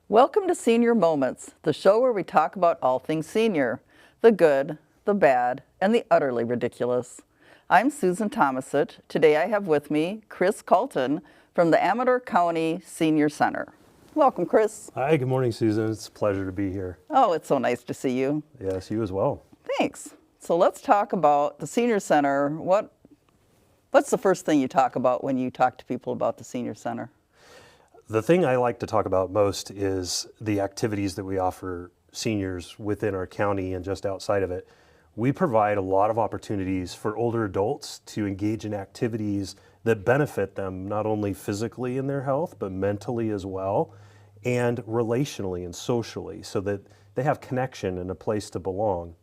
Welcome to Senior Moments, the show where we talk about all things senior, the good, the bad, and the utterly ridiculous. I'm Susan Thomasich. Today I have with me Chris Colton from the Amador County Senior Center. Welcome, Chris. Hi, good morning, Susan. It's a pleasure to be here. Oh, it's so nice to see you. Yes, you as well. Thanks. So let's talk about the Senior Center. What's the first thing you talk about when you talk to people about the Senior Center? The thing I like to talk about most is the activities that we offer seniors within our county and just outside of it. We provide a lot of opportunities for older adults to engage in activities that benefit them not only physically in their health, but mentally as well, and relationally and socially, so that they have connection and a place to belong.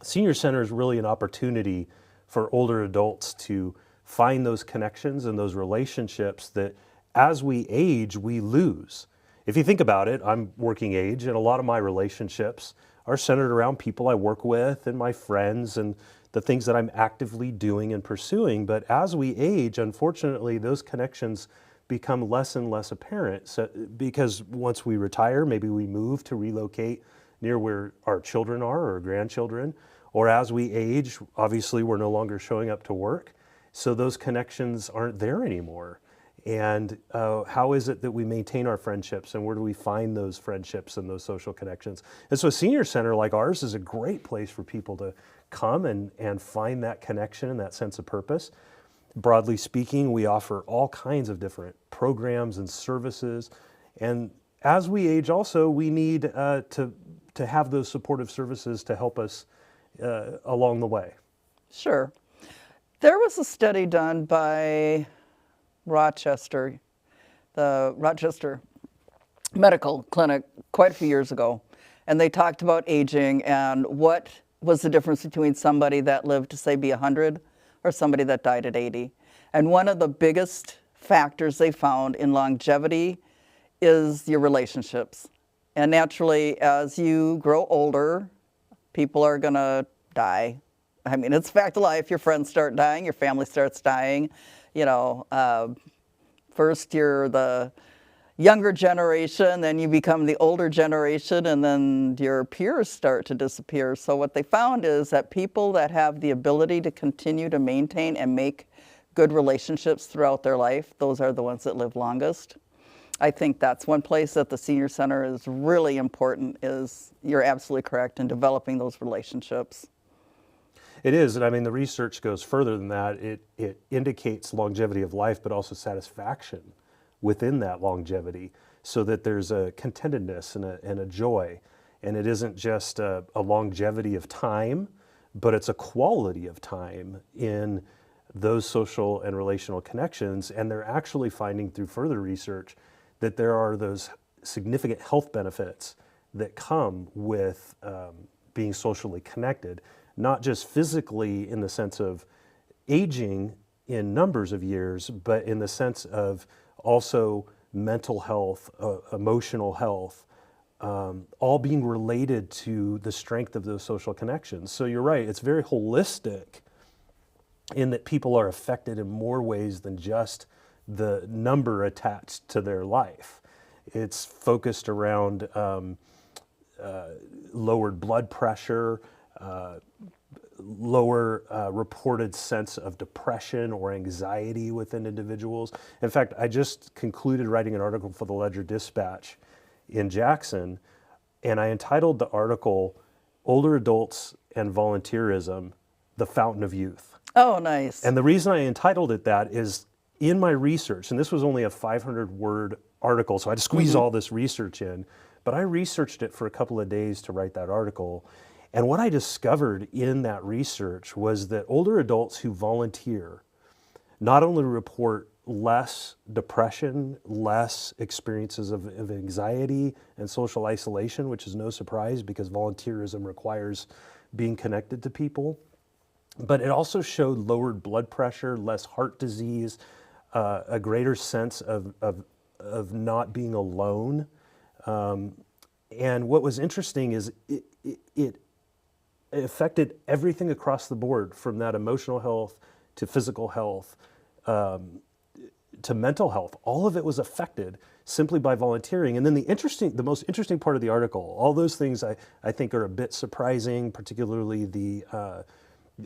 Senior Center is really an opportunity for older adults to find those connections and those relationships that as we age, we lose. If you think about it, I'm working age, and a lot of my relationships are centered around people I work with and my friends and the things that I'm actively doing and pursuing. But as we age, unfortunately, those connections become less and less apparent. So, because once we retire, maybe we move to relocate near where our children are or grandchildren, or as we age, obviously we're no longer showing up to work. So those connections aren't there anymore. And how is it that we maintain our friendships, and where do we find those friendships and those social connections? And so a senior center like ours is a great place for people to come and find that connection and that sense of purpose. Broadly speaking, we offer all kinds of different programs and services. And as we age also, we need to have those supportive services to help us along the way. Sure. There was a study done by Rochester, the Rochester Medical Clinic, quite a few years ago, and they talked about aging and what was the difference between somebody that lived to, say, be 100 or somebody that died at 80. And one of the biggest factors they found in longevity is your relationships. And naturally, as you grow older, people are going to die. I mean, it's a fact of life. Your friends start dying, your family starts dying. You know, first you're the younger generation, then you become the older generation, and then your peers start to disappear. So what they found is that people that have the ability to continue to maintain and make good relationships throughout their life, those are the ones that live longest. I think that's one place that the Senior Center is really important, is you're absolutely correct in developing those relationships. It is, and I mean, the research goes further than that. It indicates longevity of life, but also satisfaction within that longevity, so that there's a contentedness and a joy. And it isn't just a longevity of time, but it's a quality of time in those social and relational connections. And they're actually finding through further research that there are those significant health benefits that come with being socially connected. Not just physically in the sense of aging in numbers of years, but in the sense of also mental health, emotional health, all being related to the strength of those social connections. So you're right, it's very holistic in that people are affected in more ways than just the number attached to their life. It's focused around lowered blood pressure, lower reported sense of depression or anxiety within individuals. In fact, I just concluded writing an article for the Ledger-Dispatch in Jackson, and I entitled the article, "Older Adults and Volunteerism, the Fountain of Youth." Oh, nice. And the reason I entitled it that is in my research, and this was only a 500-word article, so I had to squeeze all this research in, but I researched it for a couple of days to write that article. And what I discovered in that research was that older adults who volunteer not only report less depression, less experiences of anxiety and social isolation, which is no surprise because volunteerism requires being connected to people, but it also showed lowered blood pressure, less heart disease, a greater sense of not being alone. And what was interesting is it affected everything across the board, from that emotional health to physical health, to mental health. All of it was affected simply by volunteering. And then the most interesting part of the article, all those things I think are a bit surprising, particularly the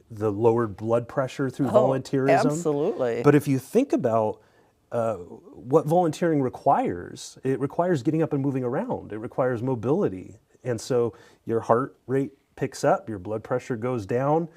lowered blood pressure through volunteerism. Absolutely. But if you think about what volunteering requires, it requires getting up and moving around. It requires mobility. And so your heart rate picks up, your blood pressure goes down,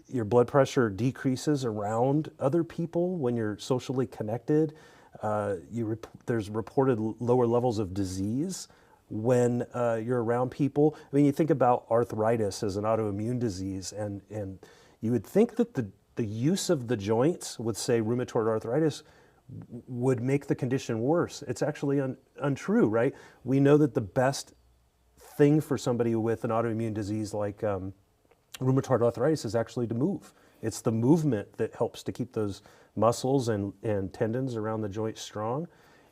your blood pressure decreases around other people when you're socially connected. There's reported lower levels of disease when you're around people. I mean, you think about arthritis as an autoimmune disease, and you would think that the use of the joints with, say, rheumatoid arthritis would make the condition worse. It's actually untrue, right? We know that the best thing for somebody with an autoimmune disease like rheumatoid arthritis is actually to move. It's the movement that helps to keep those muscles and tendons around the joint strong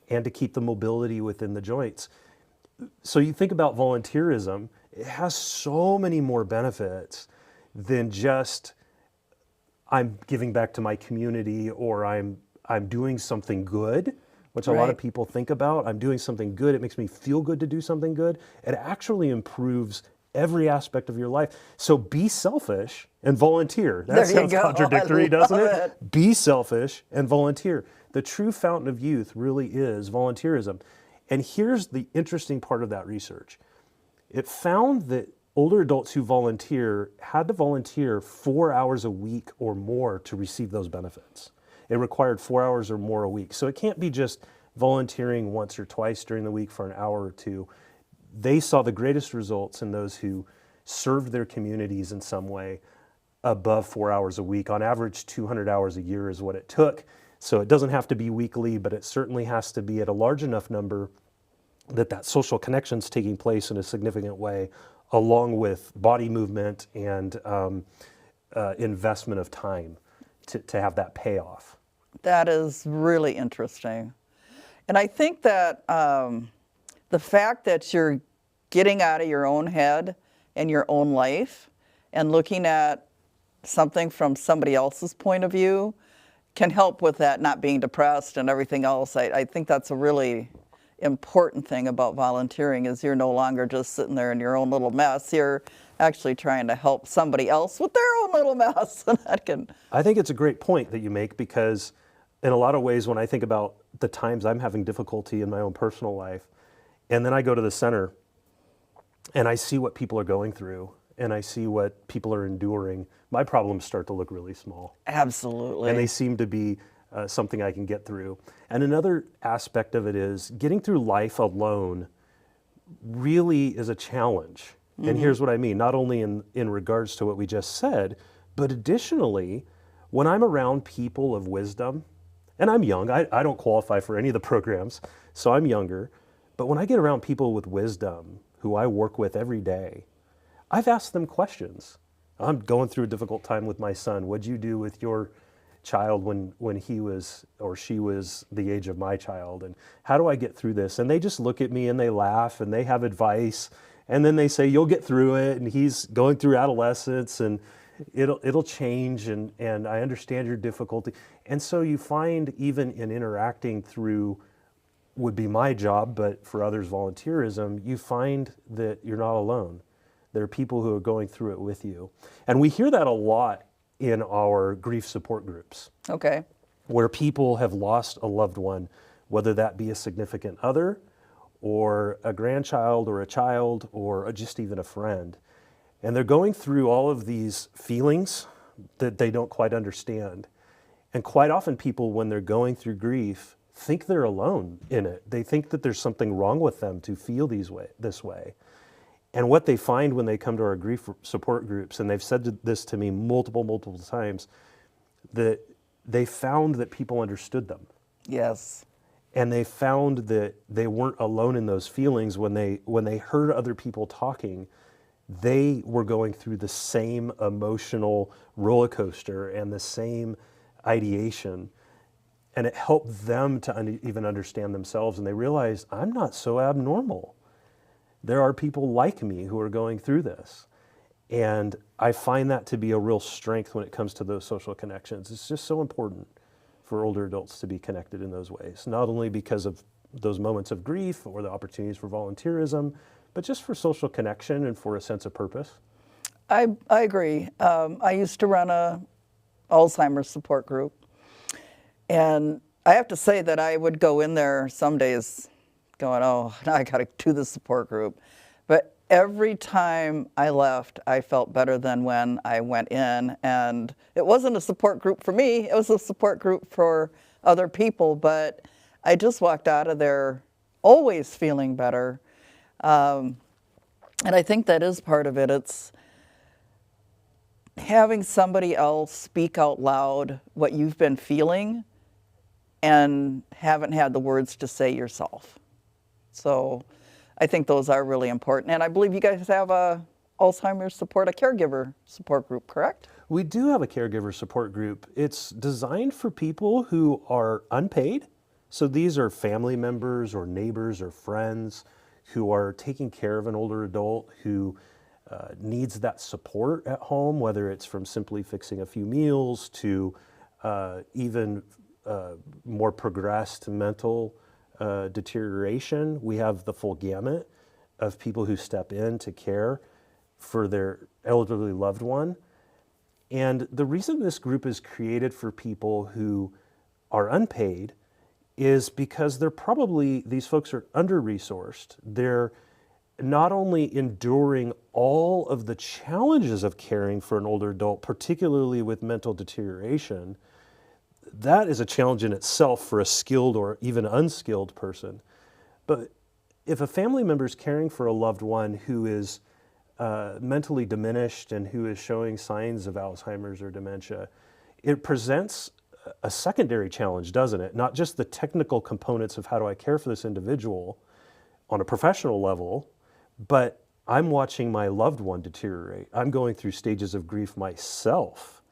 and to keep the mobility within the joints. So you think about volunteerism, it has so many more benefits than just I'm giving back to my community, or I'm doing something good, which a lot of people think about. I'm doing something good. It makes me feel good to do something good. It actually improves every aspect of your life. So be selfish and volunteer. That sounds contradictory, doesn't it? Be selfish and volunteer. The true fountain of youth really is volunteerism. And here's the interesting part of that research. It found that older adults who volunteer had to volunteer 4 hours a week or more to receive those benefits. It required 4 hours or more a week. So it can't be just volunteering once or twice during the week for an hour or two. They saw the greatest results in those who served their communities in some way above 4 hours a week. On average, 200 hours a year is what it took. So it doesn't have to be weekly, but it certainly has to be at a large enough number that social connection's taking place in a significant way, along with body movement and investment of time to have that payoff. That is really interesting. And I think that the fact that you're getting out of your own head and your own life and looking at something from somebody else's point of view can help with that, not being depressed and everything else. I think that's a really important thing about volunteering, is you're no longer just sitting there in your own little mess. You're actually trying to help somebody else with their own little mess. And that can... I think it's a great point that you make, because in a lot of ways, when I think about the times I'm having difficulty in my own personal life, and then I go to the center and I see what people are going through and I see what people are enduring, my problems start to look really small. Absolutely. And they seem to be something I can get through. And another aspect of it is getting through life alone really is a challenge. Mm-hmm. And here's what I mean, not only in regards to what we just said, but additionally, when I'm around people of wisdom, and I'm young, I don't qualify for any of the programs, so I'm younger, but when I get around people with wisdom who I work with every day, I've asked them questions. I'm going through a difficult time with my son. What'd you do with your child when he was or she was the age of my child? And how do I get through this? And they just look at me and they laugh and they have advice. And then they say, you'll get through it. And he's going through adolescence and it'll change. And I understand your difficulty. And so you find, even in interacting through, would be my job, but for others, volunteerism, you find that you're not alone. There are people who are going through it with you. And we hear that a lot in our grief support groups. Okay. Where people have lost a loved one, whether that be a significant other or a grandchild or a child or just even a friend. And they're going through all of these feelings that they don't quite understand. And quite often people, when they're going through grief, think they're alone in it. They think that there's something wrong with them to feel this way. And what they find when they come to our grief support groups, and they've said this to me multiple times, that they found that people understood them. Yes. And they found that they weren't alone in those feelings. When they heard other people talking, they were going through the same emotional roller coaster and the same ideation. And it helped them to even understand themselves. And they realized, I'm not so abnormal. There are people like me who are going through this. And I find that to be a real strength when it comes to those social connections. It's just so important for older adults to be connected in those ways, not only because of those moments of grief or the opportunities for volunteerism, but just for social connection and for a sense of purpose. I agree. I used to run a Alzheimer's support group, and I have to say that I would go in there some days going, oh, now I got to do the support group. But every time I left, I felt better than when I went in. And it wasn't a support group for me, it was a support group for other people. But I just walked out of there always feeling better. And I think that is part of it. It's having somebody else speak out loud what you've been feeling and haven't had the words to say yourself. So I think those are really important. And I believe you guys have a Alzheimer's support, a caregiver support group, correct? We do have a caregiver support group. It's designed for people who are unpaid. So these are family members or neighbors or friends who are taking care of an older adult who needs that support at home, whether it's from simply fixing a few meals to even more progressed mental deterioration. We have the full gamut of people who step in to care for their elderly loved one. And the reason this group is created for people who are unpaid is because these folks are under-resourced. They're not only enduring all of the challenges of caring for an older adult, particularly with mental deterioration. That is a challenge in itself for a skilled or even unskilled person. But if a family member is caring for a loved one who is mentally diminished and who is showing signs of Alzheimer's or dementia, it presents a secondary challenge, doesn't it? Not just the technical components of how do I care for this individual on a professional level, but I'm watching my loved one deteriorate. I'm going through stages of grief myself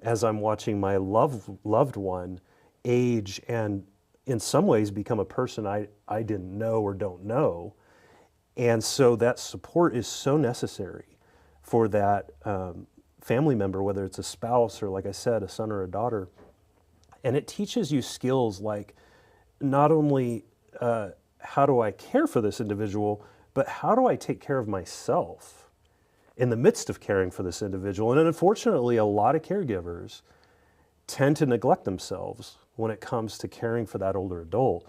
as I'm watching my loved one age and in some ways become a person I didn't know or don't know. And so that support is so necessary for that family member, whether it's a spouse or, like I said, a son or a daughter. And it teaches you skills like not only how do I care for this individual, but how do I take care of myself in the midst of caring for this individual? And unfortunately, a lot of caregivers tend to neglect themselves when it comes to caring for that older adult.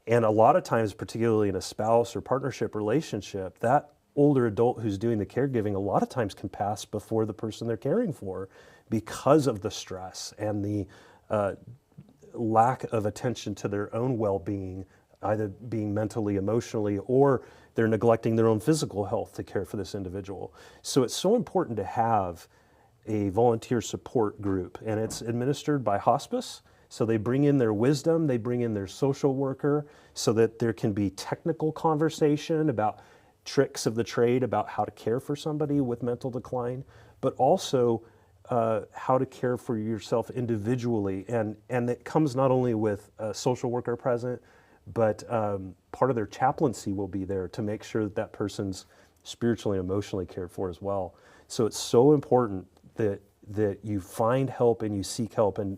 And a lot of times, particularly in a spouse or partnership relationship, that older adult who's doing the caregiving a lot of times can pass before the person they're caring for because of the stress and the lack of attention to their own well-being, either being mentally, emotionally, or they're neglecting their own physical health to care for this individual. So it's so important to have a volunteer support group, and it's administered by hospice. So they bring in their wisdom, they bring in their social worker so that there can be technical conversation about tricks of the trade about how to care for somebody with mental decline, but also how to care for yourself individually. And it comes not only with a social worker present, but part of their chaplaincy will be there to make sure that that person's spiritually and emotionally cared for as well. So it's so important that you find help and you seek help and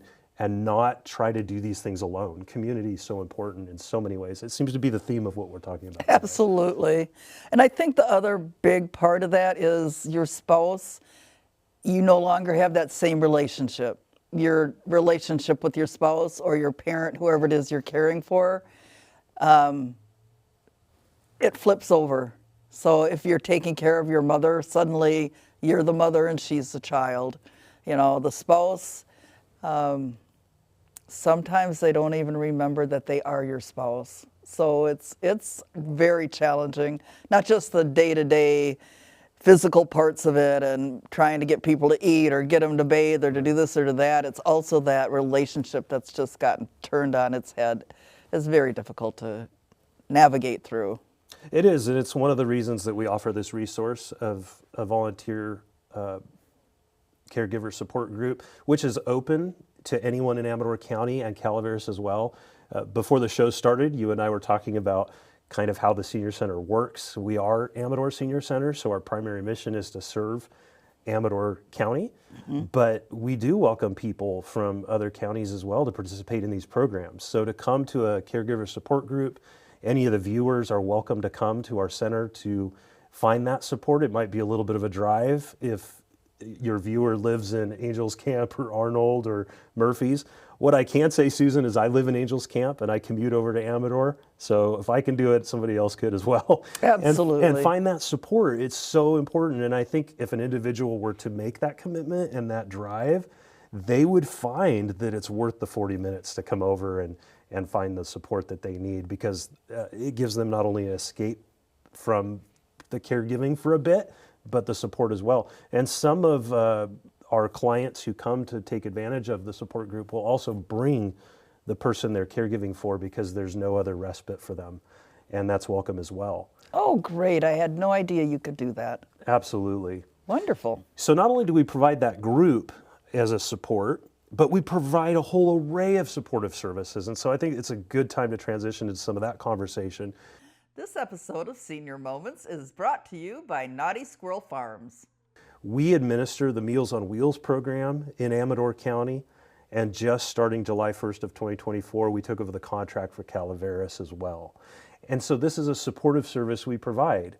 not try to do these things alone. Community is so important in so many ways. It seems to be the theme of what we're talking about today. Absolutely. And I think the other big part of that is your spouse. You no longer have that same relationship. Your relationship with your spouse or your parent, whoever it is you're caring for, it flips over. So if you're taking care of your mother, suddenly you're the mother and she's the child. You know, the spouse, sometimes they don't even remember that they are your spouse. So it's very challenging, not just the day-to-day physical parts of it and trying to get people to eat or get them to bathe or to do this or to that. It's also that relationship that's just gotten turned on its head. It's very difficult to navigate through. It is, and it's one of the reasons that we offer this resource of a volunteer caregiver support group, which is open to anyone in Amador County and Calaveras as well. Before the show started, you and I were talking about kind of how the Senior Center works. We are Amador Senior Center, so our primary mission is to serve Amador County, but we do welcome people from other counties as well to participate in these programs. So to come to a caregiver support group, any of the viewers are welcome to come to our center to find that support. It might be a little bit of a drive if your viewer lives in Angels Camp or Arnold or Murphy's. What I can say, Susan, is I live in Angels Camp and I commute over to Amador. So if I can do it, somebody else could as well. Absolutely. And find that support. It's so important. And I think if an individual were to make that commitment and that drive, they would find that it's worth the 40 minutes to come over and find the support that they need, because it gives them not only an escape from the caregiving for a bit, but the support as well. And some of our clients who come to take advantage of the support group will also bring the person they're caregiving for, because there's no other respite for them. And that's welcome as well. Oh, great. I had no idea you could do that. Absolutely. Wonderful. So not only do we provide that group as a support, but we provide a whole array of supportive services. And so I think it's a good time to transition into some of that conversation. This episode of Senior Moments is brought to you by Naughty Squirrel Farms. We administer the Meals on Wheels program in Amador County, and just starting July 1st of 2024, we took over the contract for Calaveras as well. And so this is a supportive service we provide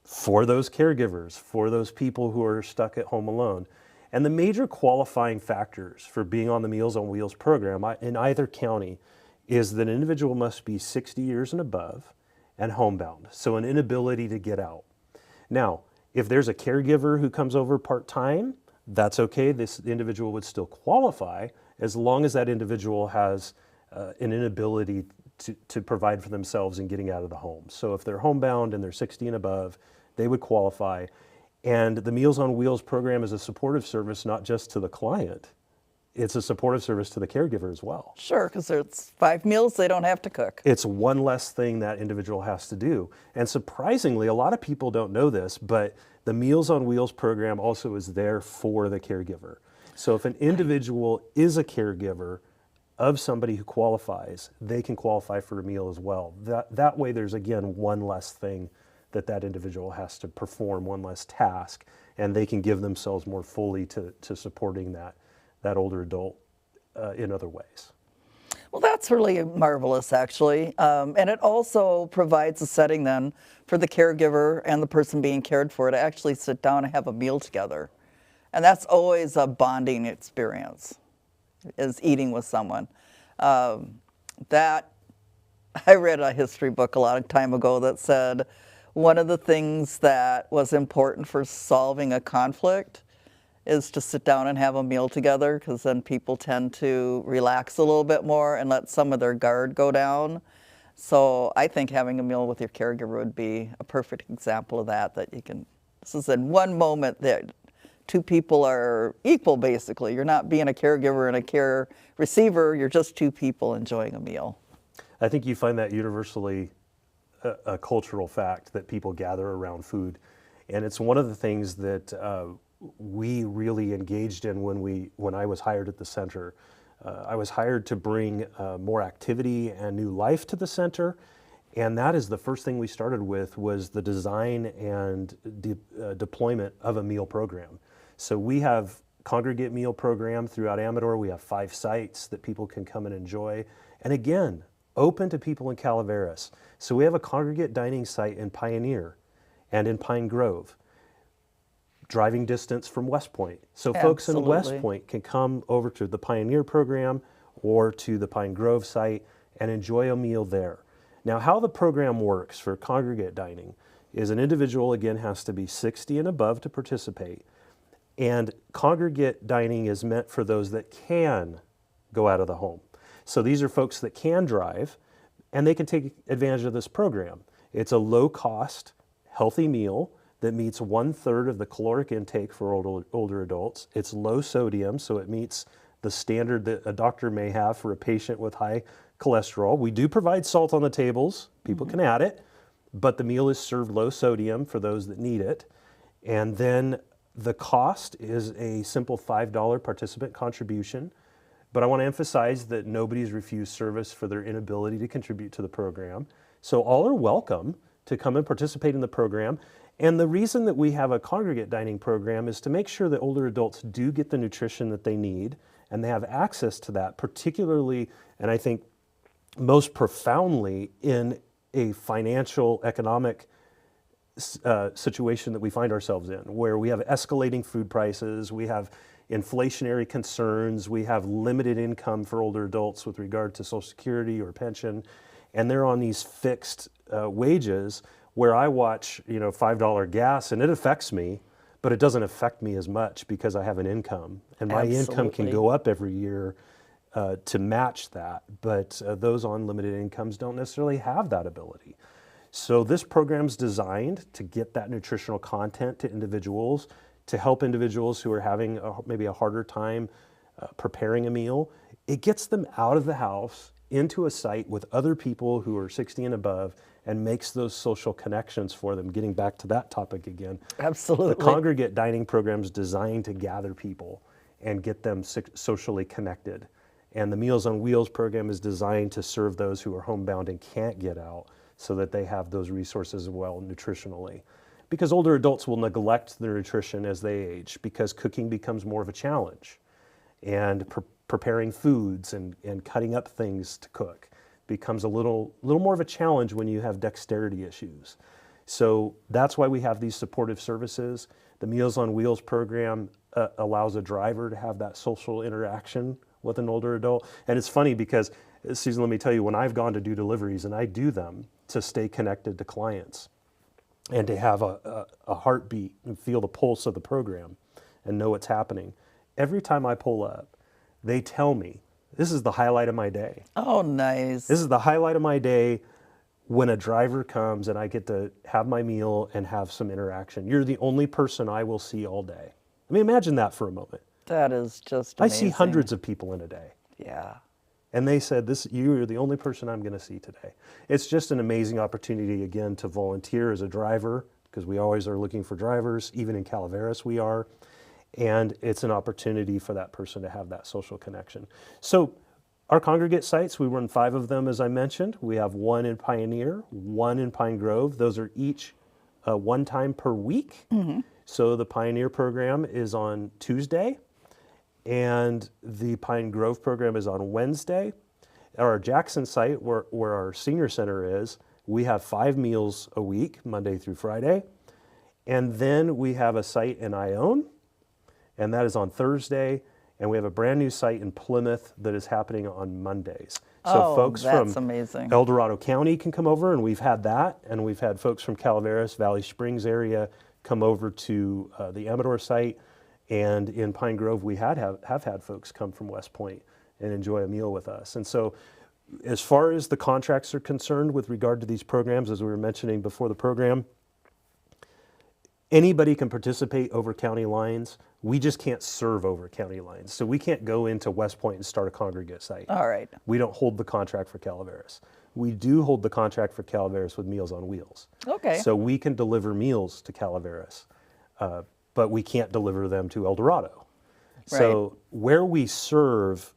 for those caregivers, for those people who are stuck at home alone. And the major qualifying factors for being on the Meals on Wheels program in either county is that an individual must be 60 years and above and homebound, so an inability to get out. Now, if there's a caregiver who comes over part-time, that's okay. This individual would still qualify as long as that individual has an inability to provide for themselves in getting out of the home. So if they're homebound and they're 60 and above, they would qualify. And the Meals on Wheels program is a supportive service, not just to the client. It's a supportive service to the caregiver as well. Sure, because there's 5 meals they don't have to cook. It's one less thing that individual has to do. And surprisingly, a lot of people don't know this, but the Meals on Wheels program also is there for the caregiver. So if an individual is a caregiver of somebody who qualifies, they can qualify for a meal as well. That way there's, again, one less thing that individual has to perform, one less task, and they can give themselves more fully to supporting that older adult in other ways. Well, that's really marvelous, actually. And it also provides a setting then for the caregiver and the person being cared for to actually sit down and have a meal together. And that's always a bonding experience, is eating with someone. That I read a history book a long time ago that said one of the things that was important for solving a conflict is to sit down and have a meal together, because then people tend to relax a little bit more and let some of their guard go down. So I think having a meal with your caregiver would be a perfect example of that you can, this is in one moment that 2 people are equal, basically. You're not being a caregiver and a care receiver, you're just 2 people enjoying a meal. I think you find that universally a cultural fact that people gather around food. And it's one of the things that we really engaged in when I was hired at the center. I was hired to bring more activity and new life to the center, and that is the first thing we started with, was the design and deployment of a meal program. So we have congregate meal program throughout Amador. We have 5 sites that people can come and enjoy, and again, open to people in Calaveras. So we have a congregate dining site in Pioneer and in Pine Grove, driving distance from West Point. So folks in West Point can come over to the Pioneer program or to the Pine Grove site and enjoy a meal there. Now, how the program works for congregate dining is an individual, again, has to be 60 and above to participate. And congregate dining is meant for those that can go out of the home. So these are folks that can drive, and they can take advantage of this program. It's a low-cost, healthy meal that meets 1/3 of the caloric intake for older adults. It's low sodium, so it meets the standard that a doctor may have for a patient with high cholesterol. We do provide salt on the tables. People can add it, but the meal is served low sodium for those that need it. And then the cost is a simple $5 participant contribution. But I want to emphasize that nobody's refused service for their inability to contribute to the program. So all are welcome to come and participate in the program. And the reason that we have a congregate dining program is to make sure that older adults do get the nutrition that they need and they have access to that, particularly, and I think most profoundly, in a financial, economic situation that we find ourselves in, where we have escalating food prices, we have inflationary concerns, we have limited income for older adults with regard to Social Security or pension, and they're on these fixed wages where I watch, $5 gas and it affects me, but it doesn't affect me as much because I have an income, and my income can Absolutely. go up every year to match that, but those on limited incomes don't necessarily have that ability. So this program's designed to get that nutritional content to individuals, to help individuals who are having maybe a harder time preparing a meal. It gets them out of the house into a site with other people who are 60 and above and makes those social connections for them, getting back to that topic again. Absolutely. The congregate dining program is designed to gather people and get them socially connected. And the Meals on Wheels program is designed to serve those who are homebound and can't get out so that they have those resources as well nutritionally. Because older adults will neglect their nutrition as they age because cooking becomes more of a challenge. And preparing foods and cutting up things to cook becomes a little more of a challenge when you have dexterity issues. So that's why we have these supportive services. The Meals on Wheels program allows a driver to have that social interaction with an older adult. And it's funny because, Susan, let me tell you, when I've gone to do deliveries, and I do them to stay connected to clients and to have a heartbeat and feel the pulse of the program and know what's happening, every time I pull up, they tell me, this is the highlight of my day. Oh, nice. This is the highlight of my day when a driver comes and I get to have my meal and have some interaction. You're the only person I will see all day. I mean, imagine that for a moment. That is just I amazing. see hundreds of people in a day. Yeah. And they said, you are the only person I'm going to see today. It's just an amazing opportunity, again, to volunteer as a driver, because we always are looking for drivers. Even in Calaveras, we are. And it's an opportunity for that person to have that social connection. So our congregate sites, we run 5 of them, as I mentioned. We have 1 in Pioneer, 1 in Pine Grove. Those are each 1 time per week. Mm-hmm. So the Pioneer program is on Tuesday, and the Pine Grove program is on Wednesday. At our Jackson site, where our senior center is, we have 5 meals a week, Monday through Friday. And then we have a site in Ione, and that is on Thursday. And we have a brand new site in Plymouth that is happening on Mondays. So folks that's from amazing. El Dorado County can come over, and we've had that. And we've had folks from Calaveras, Valley Springs area come over to the Amador site. And in Pine Grove, we have had folks come from West Point and enjoy a meal with us. And so as far as the contracts are concerned with regard to these programs, as we were mentioning before the program, anybody can participate over county lines. We just can't serve over county lines. So we can't go into West Point and start a congregate site. All right. We don't hold the contract for Calaveras. We do hold the contract for Calaveras with Meals on Wheels. Okay. So we can deliver meals to Calaveras, but we can't deliver them to El Dorado. So where we serve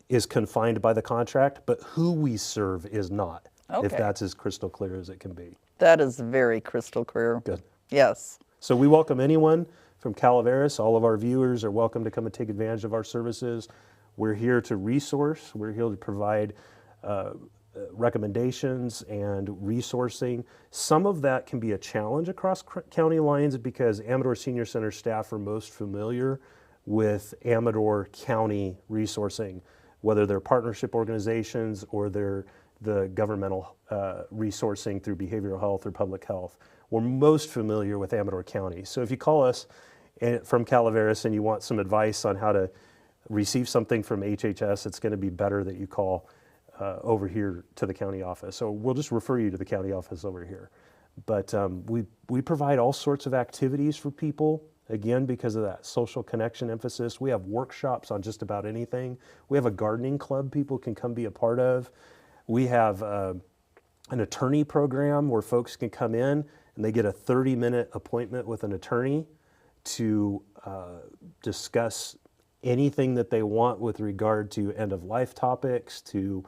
is confined by the contract, but who we serve is not, if Okay. that's as crystal clear as it can be. That is very crystal clear. Good. Yes. So we welcome anyone from Calaveras. All of our viewers are welcome to come and take advantage of our services. We're here to resource. We're here to provide recommendations and resourcing. Some of that can be a challenge across county lines because Amador Senior Center staff are most familiar with Amador County resourcing, whether they're partnership organizations or they're the governmental resourcing through behavioral health or public health. We're most familiar with Amador County. So if you call us from Calaveras and you want some advice on how to receive something from HHS, it's going to be better that you call over here to the county office. So we'll just refer you to the county office over here. But we provide all sorts of activities for people, again, because of that social connection emphasis. We have workshops on just about anything. We have a gardening club people can come be a part of. We have an attorney program where folks can come in and they get a 30-minute appointment with an attorney to discuss anything that they want with regard to end-of-life topics, to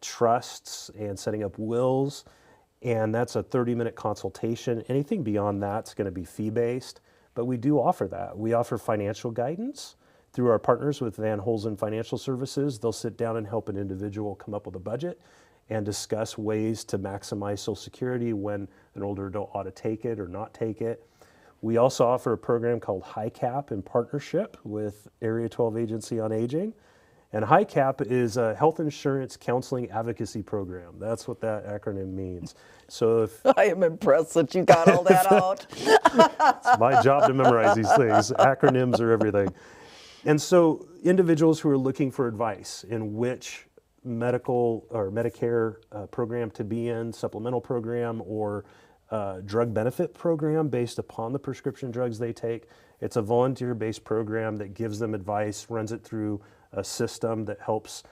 trusts and setting up wills. and that's a 30-minute consultation. Anything beyond that's going to be fee-based, but we do offer that. We offer financial guidance through our partners with Van Holzen Financial Services. They'll sit down and help an individual come up with a budget and discuss ways to maximize Social Security, when an older adult ought to take it or not take it. We also offer a program called HICAP in partnership with Area 12 Agency on Aging. And HICAP is a health insurance counseling advocacy program. That's what that acronym means. So if I am impressed that you got all that out. it's my job to memorize these things, acronyms are everything. And so individuals who are looking for advice in which medical or Medicare program to be in, supplemental program, or drug benefit program based upon the prescription drugs they take. It's a volunteer-based program that gives them advice, runs it through a system that helps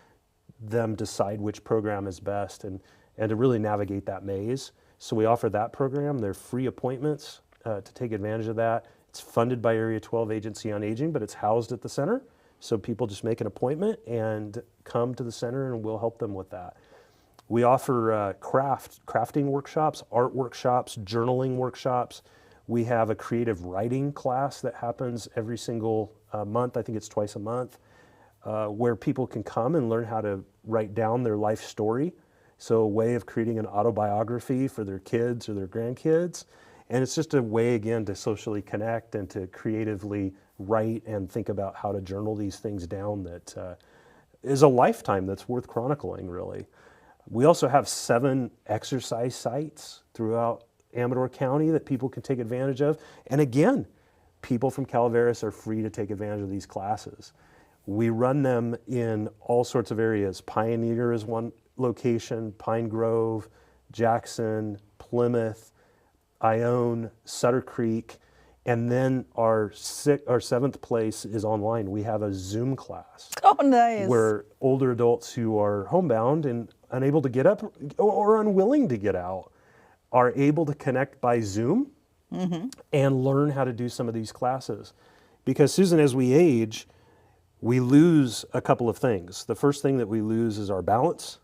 them decide which program is best and to really navigate that maze. So we offer that program. They're free appointments to take advantage of that. It's funded by Area 12 Agency on Aging, but it's housed at the center. So people just make an appointment and come to the center and we'll help them with that. We offer crafting workshops, art workshops, journaling workshops. We have a creative writing class that happens every single month. I think it's twice a month, where people can come and learn how to write down their life story. So a way of creating an autobiography for their kids or their grandkids. And it's just a way, again, to socially connect and to creatively write and think about how to journal these things down that is a lifetime that's worth chronicling, really. We also have 7 exercise sites throughout Amador County that people can take advantage of. And again, people from Calaveras are free to take advantage of these classes. We run them in all sorts of areas. Pioneer is one location, Pine Grove, Jackson, Plymouth, Ione, Sutter Creek, and then our 7th place is online. We have a Zoom class. Oh, nice. Where older adults who are homebound and unable to get up or unwilling to get out are able to connect by Zoom and learn how to do some of these classes. Because, Susan, as we age, we lose a couple of things. The first thing that we lose is our balance.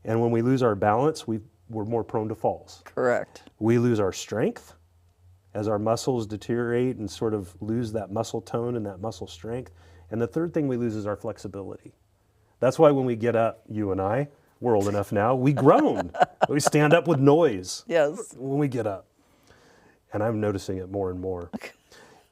And when we lose our balance, we're more prone to falls. Correct. We lose our strength as our muscles deteriorate and sort of lose that muscle tone and that muscle strength. And the third thing we lose is our flexibility. That's why when we get up, you and I, we're old enough now, we groan. We stand up with noise. Yes. When we get up. And I'm noticing it more and more.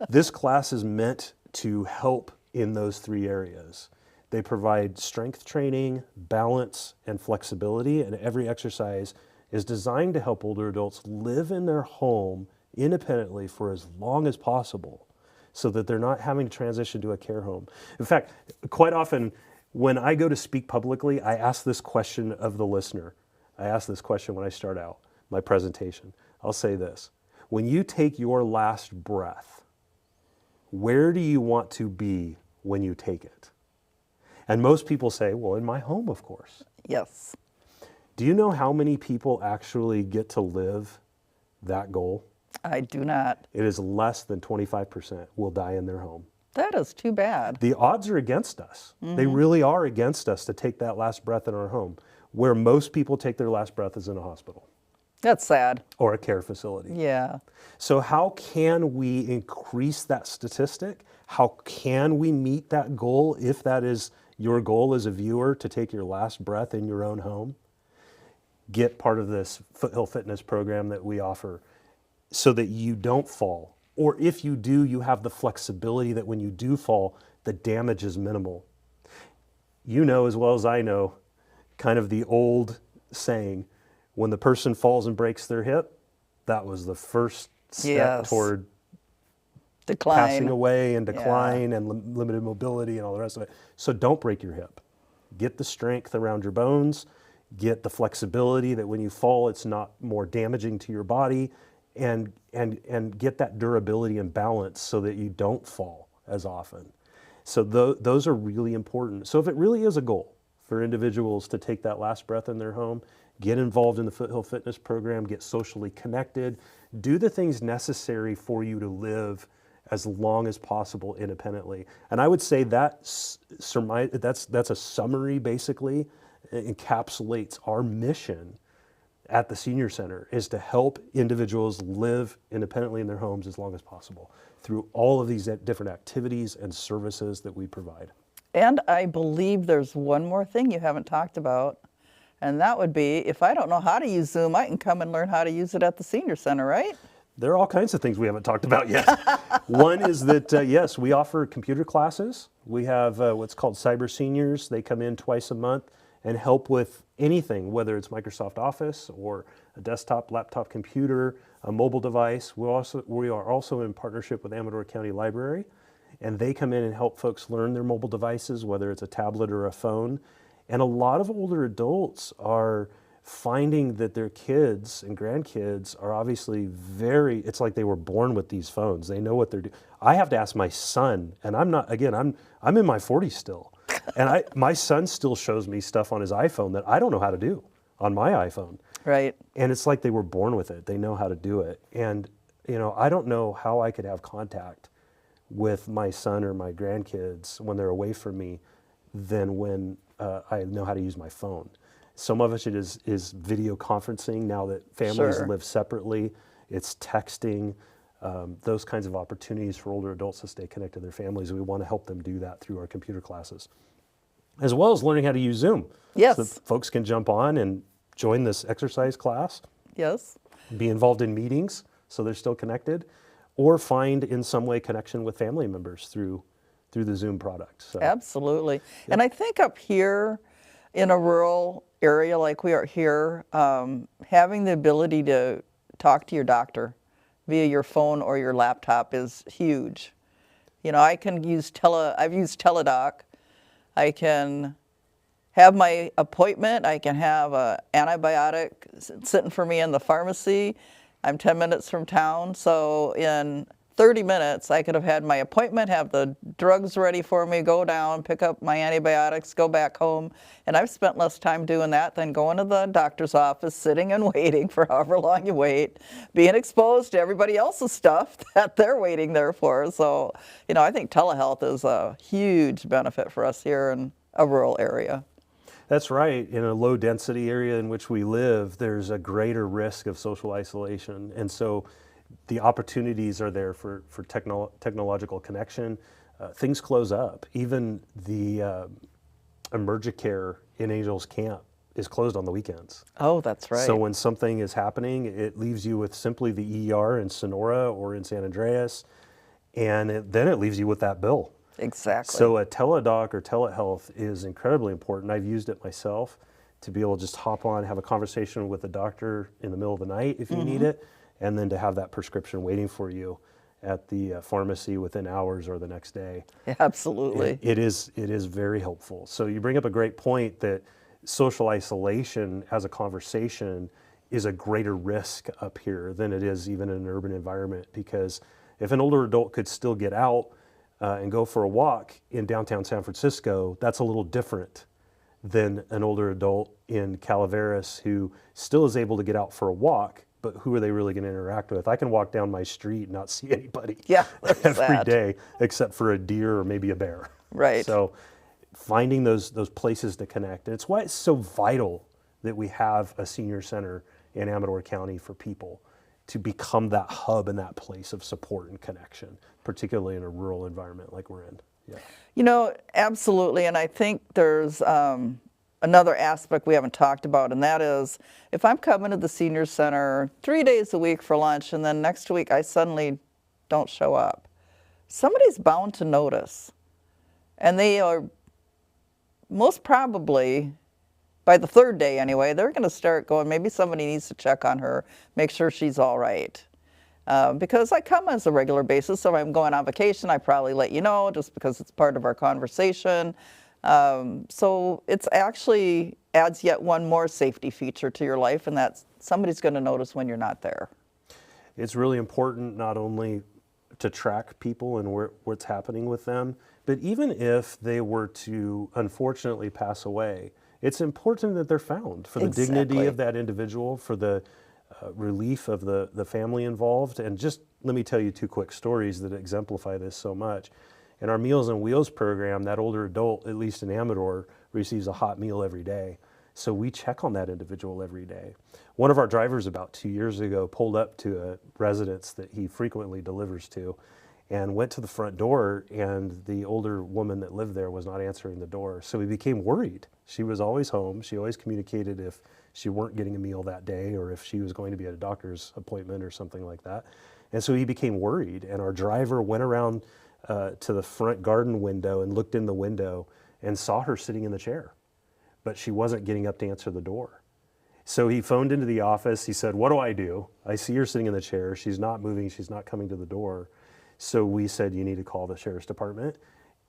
This class is meant to help in those 3 areas. They provide strength training, balance, and flexibility, and every exercise is designed to help older adults live in their home independently for as long as possible so that they're not having to transition to a care home. In fact, quite often when I go to speak publicly, I ask this question of the listener. I ask this question when I start out my presentation. I'll say this: when you take your last breath, where do you want to be when you take it? And most people say, well, in my home, of course. Yes. Do you know how many people actually get to live that goal? I do not. It is less than 25% will die in their home. That is too bad. The odds are against us. They really are against us to take that last breath in our home. Where most people take their last breath is in a hospital. That's sad. Or a care facility. Yeah. So how can we increase that statistic? How can we meet that goal, if that is your goal as a viewer, to take your last breath in your own home? Get part of this Foothill Fitness program that we offer so that you don't fall. Or if you do, you have the flexibility that when you do fall, the damage is minimal. You know as well as I know, kind of the old saying, when the person falls and breaks their hip, that was the first step toward decline. Passing away and decline and limited mobility and all the rest of it. So don't break your hip. Get the strength around your bones, get the flexibility that when you fall, it's not more damaging to your body, and get that durability and balance so that you don't fall as often. So those are really important. So if it really is a goal for individuals to take that last breath in their home, get involved in the Foothill Fitness program, get socially connected, do the things necessary for you to live as long as possible independently. And I would say that's a summary, basically, encapsulates our mission at the senior center is to help individuals live independently in their homes as long as possible through all of these different activities and services that we provide. And I believe there's one more thing you haven't talked about, and that would be if I don't know how to use Zoom, I can come and learn how to use it at the senior center, right? There are all kinds of things we haven't talked about yet. One is that, yes, we offer computer classes. We have what's called Cyber Seniors. They come in twice a month and help with anything, whether it's Microsoft Office or a desktop, laptop computer, a mobile device. We are also in partnership with Amador County Library, and they come in and help folks learn their mobile devices, whether it's a tablet or a phone. And a lot of older adults are finding that their kids and grandkids are obviously it's like they were born with these phones. They know what they're doing. I have to ask my son, and I'm in my 40s still. And my son still shows me stuff on his iPhone that I don't know how to do on my iPhone. Right. And it's like they were born with it. They know how to do it. And, I don't know how I could have contact with my son or my grandkids when they're away from me than when I know how to use my phone. Some of it is video conferencing now that families Sure. live separately. It's texting, those kinds of opportunities for older adults to stay connected to their families. We want to help them do that through our computer classes, as well as learning how to use Zoom. Yes. So that folks can jump on and join this exercise class, Yes. be involved in meetings so they're still connected, or find in some way connection with family members through the Zoom product. So, Absolutely. And I think up here in a rural area like we are here, having the ability to talk to your doctor via your phone or your laptop is huge. I can use I've used Teledoc. I can have my appointment. I can have an antibiotic sitting for me in the pharmacy. I'm 10 minutes from town, so in 30 minutes, I could have had my appointment, have the drugs ready for me, go down, pick up my antibiotics, go back home. And I've spent less time doing that than going to the doctor's office, sitting and waiting for however long you wait, being exposed to everybody else's stuff that they're waiting there for. So, I think telehealth is a huge benefit for us here in a rural area. that's right. In a low density area in which we live, there's a greater risk of social isolation. And so the opportunities are there for technological connection. Things close up. Even the Emergicare in Angels Camp is closed on the weekends. Oh, that's right. So when something is happening, it leaves you with simply the ER in Sonora or in San Andreas, and then it leaves you with that bill. Exactly. So a teledoc or telehealth is incredibly important. I've used it myself to be able to just hop on, have a conversation with the doctor in the middle of the night if you need it, and then to have that prescription waiting for you at the pharmacy within hours or the next day. Absolutely. It is very helpful. So you bring up a great point that social isolation as a conversation is a greater risk up here than it is even in an urban environment, because if an older adult could still get out and go for a walk in downtown San Francisco, that's a little different than an older adult in Calaveras who still is able to get out for a walk, but who are they really going to interact with? I can walk down my street and not see anybody every sad. day except for a deer or maybe a bear. Right. So finding those places to connect. And it's why it's so vital that we have a senior center in Amador County for people to become that hub and that place of support and connection, particularly in a rural environment like we're in. Yeah. Absolutely. And I think there's another aspect we haven't talked about, and that is if I'm coming to the senior center 3 days a week for lunch and then next week I suddenly don't show up, somebody's bound to notice. And they are most probably, by the third day anyway, they're going to start going, maybe somebody needs to check on her, make sure she's all right. Because I come as a regular basis, so if I'm going on vacation, I probably let you know just because it's part of our conversation. So it's actually adds yet one more safety feature to your life, and that's somebody's going to notice when you're not there. It's really important not only to track people and what's happening with them, but even if they were to unfortunately pass away, it's important that they're found for the dignity of that individual, for the relief of the family involved. And just let me tell you two quick stories that exemplify this so much. In our Meals on Wheels program, that older adult, at least in Amador, receives a hot meal every day. So we check on that individual every day. One of our drivers about 2 years ago pulled up to a residence that he frequently delivers to and went to the front door, and the older woman that lived there was not answering the door. So he became worried. She was always home. She always communicated if she weren't getting a meal that day or if she was going to be at a doctor's appointment or something like that. And so he became worried, and our driver went around to the front garden window and looked in the window and saw her sitting in the chair, but she wasn't getting up to answer the door. So he phoned into the office. He said, "What do I do? I see her sitting in the chair. She's not moving. She's not coming to the door." So we said, "You need to call the sheriff's department."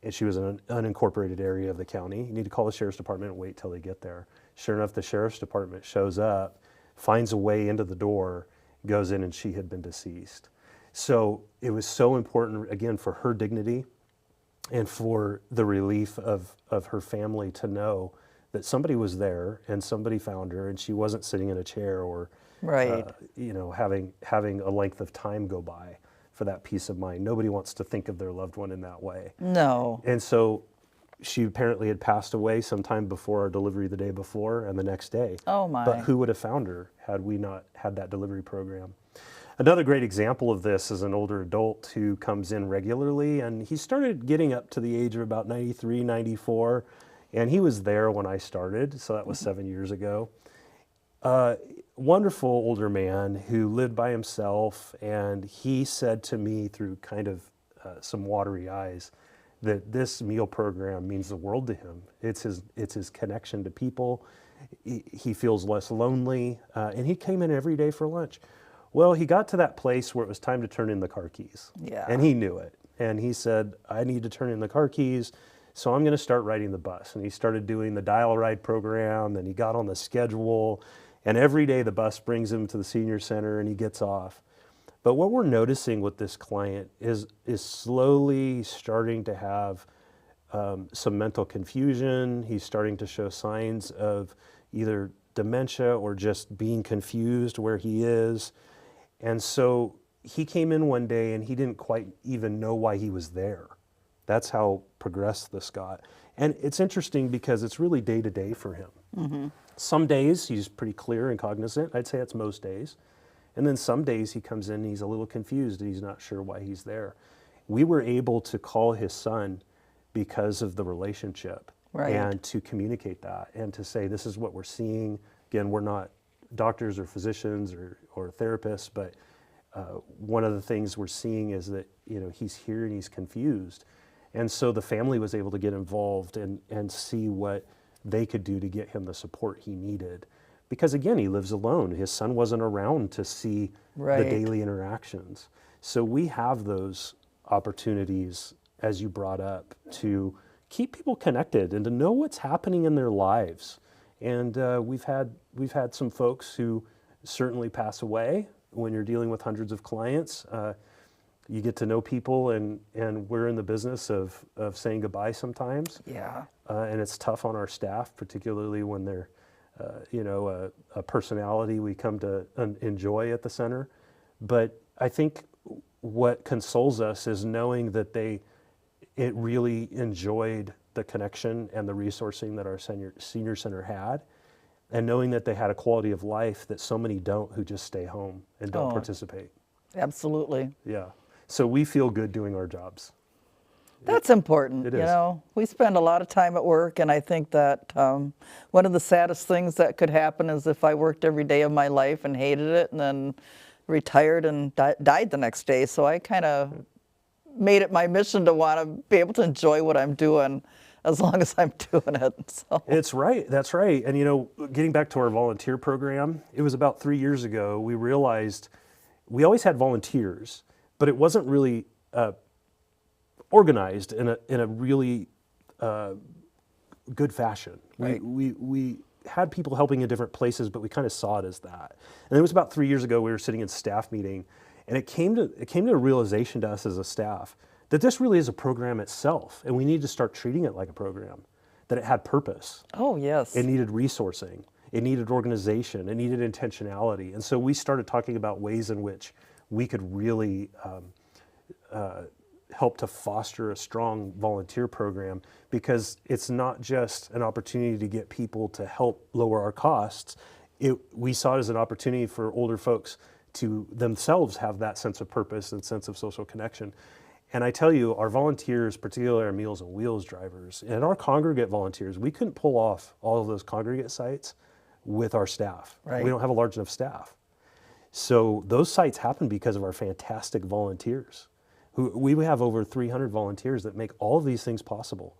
And she was in an unincorporated area of the county. "You need to call the sheriff's department and wait till they get there." Sure enough, the sheriff's department shows up, finds a way into the door, goes in, and she had been deceased. So it was so important, again, for her dignity and for the relief of her family to know that somebody was there and somebody found her and she wasn't sitting in a chair or Right. having a length of time go by for that peace of mind. Nobody wants to think of their loved one in that way. No. And so she apparently had passed away sometime before our delivery the day before and the next day. Oh my. But who would have found her had we not had that delivery program? Another great example of this is an older adult who comes in regularly, and he started getting up to the age of about 93, 94, and he was there when I started, so that was 7 years ago. Wonderful older man who lived by himself, and he said to me through kind of some watery eyes that this meal program means the world to him. It's his connection to people. He feels less lonely, and he came in every day for lunch. Well, he got to that place where it was time to turn in the car keys. Yeah. And he knew it. And he said, "I need to turn in the car keys, so I'm going to start riding the bus." And he started doing the dial ride program, and he got on the schedule. And every day the bus brings him to the senior center and he gets off. But what we're noticing with this client is slowly starting to have some mental confusion. He's starting to show signs of either dementia or just being confused where he is. And so he came in one day and he didn't quite even know why he was there. That's how progressed this got. And it's interesting because it's really day to day for him. Mm-hmm. Some days he's pretty clear and cognizant. I'd say it's most days. And then some days he comes in and he's a little confused and he's not sure why he's there. We were able to call his son because of the relationship. Right. And to communicate that and to say, this is what we're seeing. Again, we're not doctors or physicians or therapists, but one of the things we're seeing is that, he's here and he's confused. And so the family was able to get involved and see what they could do to get him the support he needed. Because again, he lives alone. His son wasn't around to see Right. the daily interactions. So we have those opportunities, as you brought up, to keep people connected and to know what's happening in their lives. And we've had some folks who certainly pass away. When you're dealing with hundreds of clients, you get to know people, and we're in the business of saying goodbye sometimes. Yeah. And it's tough on our staff, particularly when they're, a personality we come to enjoy at the center. But I think what consoles us is knowing that it really enjoyed the connection and the resourcing that our senior center had, and knowing that they had a quality of life that so many don't, who just stay home and don't participate. Absolutely. Yeah. So we feel good doing our jobs. That's important. It is. We spend a lot of time at work, and I think that one of the saddest things that could happen is if I worked every day of my life and hated it and then retired and died the next day. So I kind of made it my mission to want to be able to enjoy what I'm doing as long as I'm doing it. So. It's right. That's right. And, getting back to our volunteer program, it was about 3 years ago, we realized we always had volunteers, but it wasn't really organized in a really good fashion. Right. We had people helping in different places, but we kind of saw it as that. And it was about 3 years ago, we were sitting in staff meeting, and it came to a realization to us as a staff that this really is a program itself, and we need to start treating it like a program, that it had purpose. Oh, yes. It needed resourcing. It needed organization. It needed intentionality. And so we started talking about ways in which we could really help to foster a strong volunteer program, because it's not just an opportunity to get people to help lower our costs. We saw it as an opportunity for older folks to themselves have that sense of purpose and sense of social connection. And I tell you, our volunteers, particularly our Meals on Wheels drivers, and our congregate volunteers, we couldn't pull off all of those congregate sites with our staff. Right. We don't have a large enough staff. So those sites happen because of our fantastic volunteers. We have over 300 volunteers that make all of these things possible.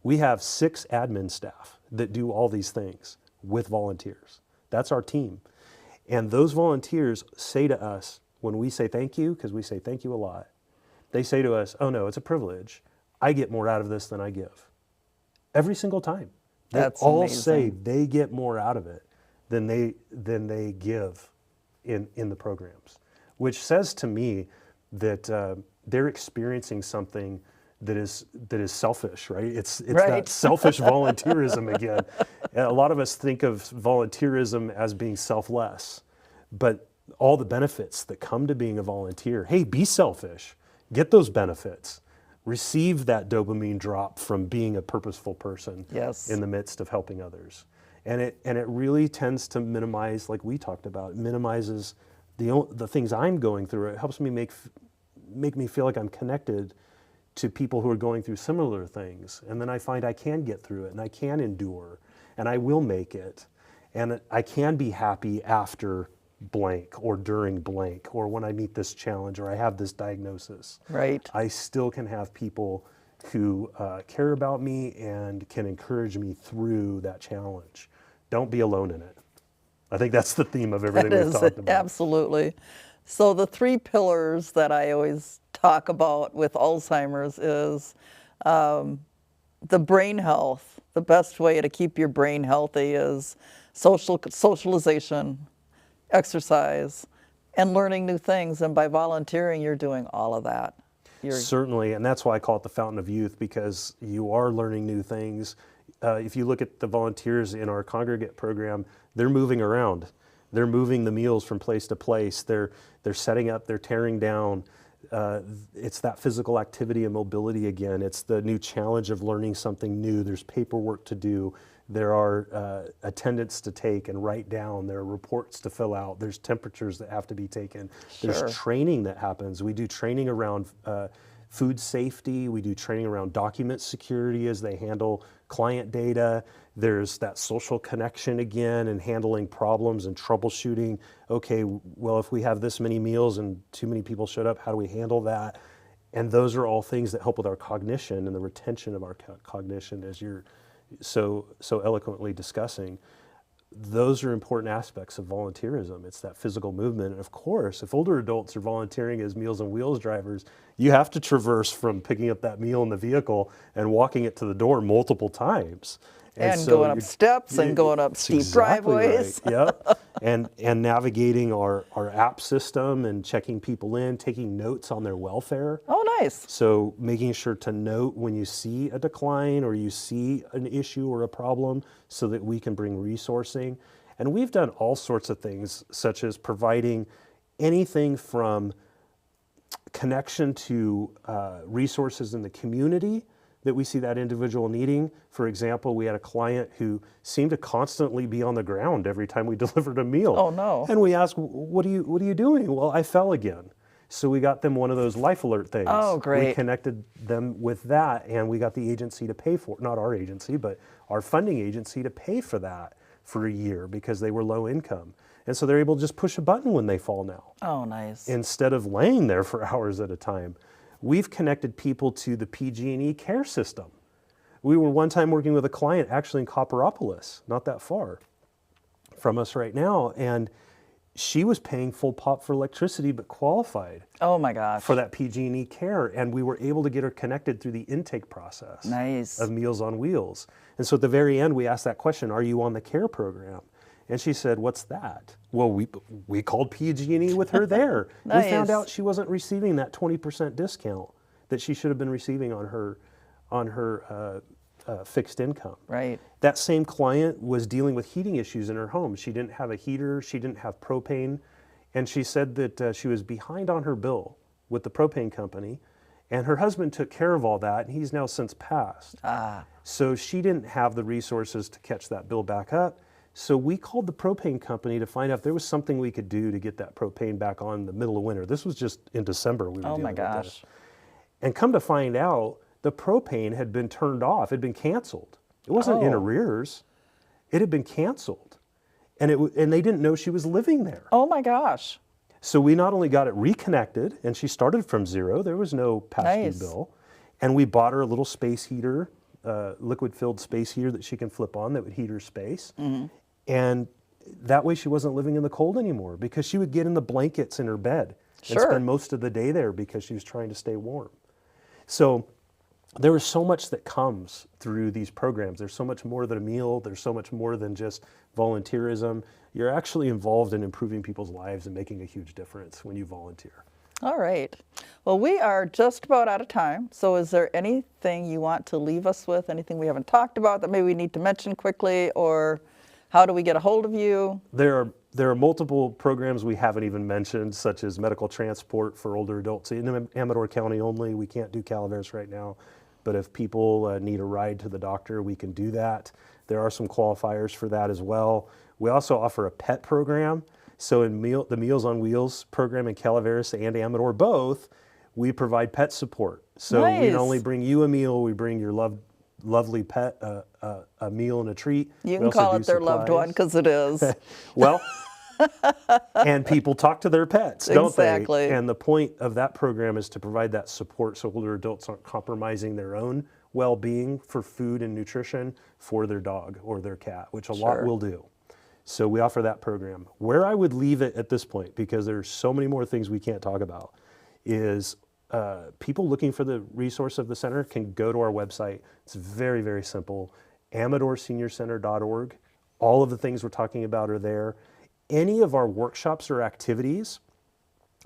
We have 6 admin staff that do all these things with volunteers. That's our team. And those volunteers say to us, when we say thank you, because we say thank you a lot, they say to us, oh no, it's a privilege. I get more out of this than I give. Every single time. That's they all amazing. say they get more out of it than they give in the programs, which says to me that they're experiencing something that is selfish, right? It's Right. that selfish volunteerism again. And a lot of us think of volunteerism as being selfless, but all the benefits that come to being a volunteer, hey, be selfish, get those benefits, receive that dopamine drop from being a purposeful person Yes. in the midst of helping others. And it really tends to minimize, like we talked about, it minimizes the things I'm going through. It helps me make me feel like I'm connected to people who are going through similar things. And then I find I can get through it, and I can endure, and I will make it. And I can be happy after blank or during blank, or when I meet this challenge or I have this diagnosis. Right. I still can have people who care about me and can encourage me through that challenge. Don't be alone in it. I think that's the theme of everything That we've is talked about. absolutely. So the 3 pillars that I always talk about with Alzheimer's is the brain health. The best way to keep your brain healthy is socialization, exercise, and learning new things. And by volunteering, you're doing all of that. Certainly, and that's why I call it the fountain of youth, because you are learning new things. If you look at the volunteers in our congregate program, they're moving around. They're moving the meals from place to place. They're setting up, they're tearing down. It's that physical activity and mobility again. It's the new challenge of learning something new. There's paperwork to do. There are attendance to take and write down. There are reports to fill out. There's temperatures that have to be taken. Sure. There's training that happens. We do training around food safety. We do training around document security as they handle client data. There's that social connection again and handling problems and troubleshooting. Okay, well, if we have this many meals and too many people showed up, how do we handle that? And those are all things that help with our cognition and the retention of our cognition, as you're so eloquently discussing. Those are important aspects of volunteerism. It's that physical movement. And of course, if older adults are volunteering as Meals on Wheels drivers, you have to traverse from picking up that meal in the vehicle and walking it to the door multiple times. And so going up steps and going up steep exactly driveways. Right. Yep. And navigating our app system and checking people in, taking notes on their welfare. Oh, nice. So making sure to note when you see a decline or you see an issue or a problem so that we can bring resourcing. And we've done all sorts of things, such as providing anything from connection to resources in the community that we see that individual needing. For example, we had a client who seemed to constantly be on the ground every time we delivered a meal. Oh, no. And we asked, what are you doing? Well, I fell again. So we got them one of those life alert things. Oh, great. We connected them with that, and we got the agency to pay for it. Not our agency, but our funding agency to pay for that for a year because they were low income. And so they're able to just push a button when they fall now, Oh, nice. instead of laying there for hours at a time. We've connected people to the PG&E care system. We were one time working with a client actually in Copperopolis, not that far from us right now, and she was paying full pop for electricity but qualified Oh, my gosh. for that PG&E care, and we were able to get her connected through the intake process Nice. of Meals on Wheels. And so at the very end, we asked that question, are you on the care program? And she said, what's that? Well, we called PG&E with her there. Nice. We found out she wasn't receiving that 20% discount that she should have been receiving on her fixed income. Right. That same client was dealing with heating issues in her home. She didn't have a heater, she didn't have propane, and she said that she was behind on her bill with the propane company, And her husband took care of all that, and he's now since passed. So she didn't have the resources to catch that bill back up. So we called the propane company to find out if there was something we could do to get that propane back on in the middle of winter. This was just in December we were Oh my dealing with this. gosh. And come to find out, the propane had been turned off, had been canceled. It wasn't in Oh. arrears. It had been canceled. And they didn't know she was living there. Oh my gosh. So we not only got it reconnected, and she started from zero, there was no past Nice. due bill, and we bought her a little space heater, liquid-filled space heater that she can flip on that would heat her space. And that way she wasn't living in the cold anymore, because she would get in the blankets in her bed and Sure. spend most of the day there because she was trying to stay warm. So there is so much that comes through these programs. There's so much more than a meal. There's so much more than just volunteerism. You're actually involved in improving people's lives and making a huge difference when you volunteer. All right. Well, we are just about out of time. So is there anything you want to leave us with? Anything we haven't talked about that maybe we need to mention quickly? Or how do we get a hold of you? There are multiple programs we haven't even mentioned, such as medical transport for older adults in Amador County only. We can't do Calaveras right now, but if people need a ride to the doctor, we can do that. There are some qualifiers for that as well. We also offer a pet program. So in the Meals on Wheels program in Calaveras and Amador both, we provide pet support. So we Nice. not only bring you a meal, we bring your lovely pet a meal and a treat. You We can also call do it their loved supplies. one because it is. Well, and people talk to their pets, don't Exactly. they? And the point of that program is to provide that support so older adults aren't compromising their own well-being for food and nutrition for their dog or their cat, which a lot Sure. will do. So we offer that program. Where I would leave it at this point, because there's so many more things we can't talk about, is people looking for the resource of the center can go to our website. It's very, very simple, AmadorSeniorCenter.org. All of the things we're talking about are there. Any of our workshops or activities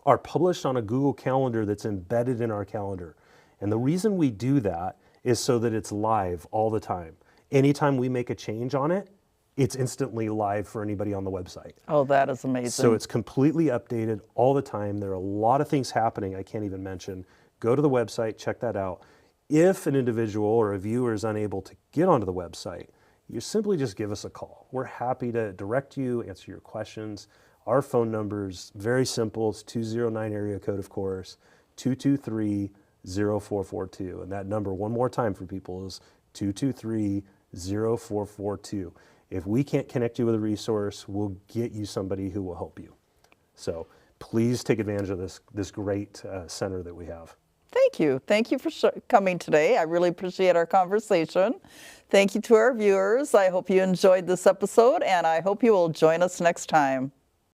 are published on a Google Calendar that's embedded in our calendar. And the reason we do that is so that it's live all the time. Anytime we make a change on it, it's instantly live for anybody on the website. Oh, that is amazing. So it's completely updated all the time. There are a lot of things happening I can't even mention. Go to the website, check that out. If an individual or a viewer is unable to get onto the website, you simply just give us a call. We're happy to direct you, answer your questions. Our phone number is very simple. It's 209 area code, of course, 223-0442. And that number, one more time for people, is 223-0442. If we can't connect you with a resource, we'll get you somebody who will help you. So please take advantage of this great center that we have. Thank you. Thank you for coming today. I really appreciate our conversation. Thank you to our viewers. I hope you enjoyed this episode, and I hope you will join us next time.